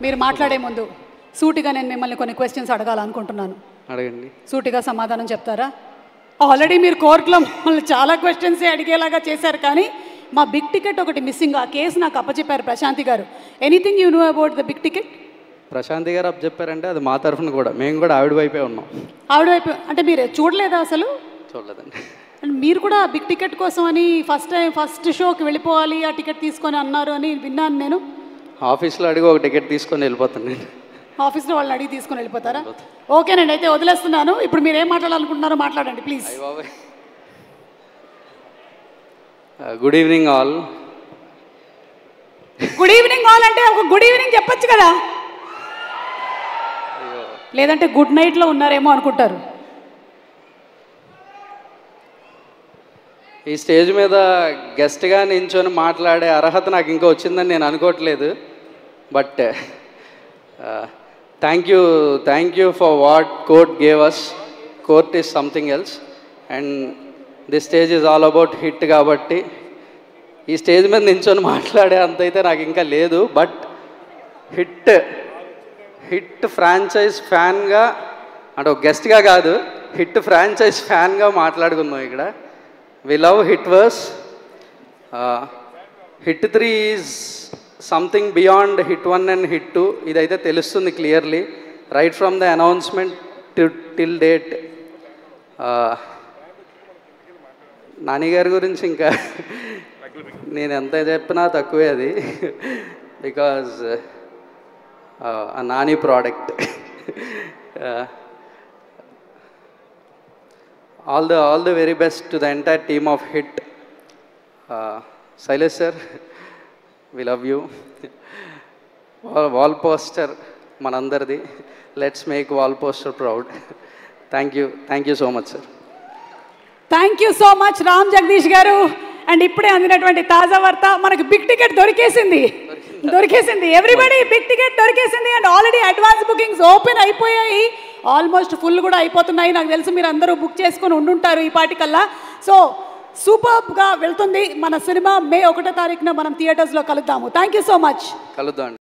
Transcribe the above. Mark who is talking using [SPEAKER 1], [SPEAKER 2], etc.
[SPEAKER 1] మీరు మాట్లాడే ముందు సూటిగా నేను మిమ్మల్ని కొన్ని క్వశ్చన్స్ అడగాలనుకుంటున్నాను.
[SPEAKER 2] అడగండి.
[SPEAKER 1] సూటిగా సమాధానం చెప్తారా? ఆల్రెడీ మీరు కోర్టులో మమ్మల్ని చాలా క్వశ్చన్స్ అడిగేలాగా చేశారు, కానీ మా బిగ్ టికెట్ ఒకటి మిస్సింగ్. ఆ కేసు నాకు అప్పచెప్పారు Prashanti garu. Anything you know about the big ticket?
[SPEAKER 2] Prashanti garu చెప్పారంటే అది మా తరఫున కూడా, మేము కూడా ఆవిడ వైపే ఉన్నాం.
[SPEAKER 1] ఆవిడ వైపు అంటే మీరు చూడలేదా అసలు?
[SPEAKER 2] చూడలేదండి.
[SPEAKER 1] అండ్ మీరు కూడా బిగ్ టికెట్ కోసం అని ఫస్ట్ షోకి వెళ్ళిపోవాలి, ఆ టికెట్ తీసుకొని అన్నారు అని విన్నాను నేను.
[SPEAKER 2] ఆఫీస్లో అడిగి ఒక టికెట్ తీసుకొని వెళ్ళిపోతాను నేను.
[SPEAKER 1] ఆఫీస్లో వాళ్ళని అడిగి తీసుకొని వెళ్ళిపోతారా? ఓకేనండి, అయితే వదిలేస్తున్నాను. ఇప్పుడు మీరు ఏం మాట్లాడాలనుకుంటున్నారో మాట్లాడండి please.
[SPEAKER 2] Good evening all.
[SPEAKER 1] Good evening all అంటే ఒక గుడ్ ఈవినింగ్ చెప్పొచ్చు కదా, లేదంటే గుడ్ నైట్లో ఉన్నారేమో అనుకుంటారు.
[SPEAKER 2] ఈ స్టేజ్ మీద గెస్ట్గా నించొని మాట్లాడే అర్హత నాకు ఇంకా వచ్చిందని నేను అనుకోవట్లేదు. But thank you for what court gave us. Court is something else and this stage is all about hit. కాబట్టి ఈ స్టేజ్ మీద నించొని మాట్లాడే అంతైతే నాకు ఇంకా లేదు. బట్ హిట్ ఫ్రాంచైజ్ ఫ్యాన్గా, అంటే ఒక గెస్ట్గా కాదు, హిట్ ఫ్రాంచైజ్ ఫ్యాన్గా మాట్లాడుకుందాం ఇక్కడ. We love Hitverse. Hit 3 is something beyond Hit 1 and Hit 2. ఇదైతే తెలుస్తుంది clearly right from the announcement till date. Nani గారి గురించి ఇంకా నేను ఎంత చెప్పినా తక్కువే అది. బికాజ్ ఆ Nani product. All the very best to the entire team of Hit. Silas sir, we love you. Wall poster manandardi. Let's make wall poster proud. Thank you so much sir.
[SPEAKER 1] Thank you so much Ram Jagdish garu. And ఇప్పుడే అందినటువంటి తాజా వార్త, మనకు big ticket దొరికేసింది. Everybody big ticket దొరికేసింది. And already advance bookings open అయిపోయాయి, almost full కూడా అయిపోతున్నాయి. నాకు తెలుసు మీరు అందరూ బుక్ చేసుకొని ఉండుంటారు ఈ పాటికల్లా. సో సూపర్గా వెళ్తుంది మన సినిమా. మే 1వ తారీఖున మనం థియేటర్స్లో కలుద్దాము. Thank you so much.
[SPEAKER 2] కలుద్దాం.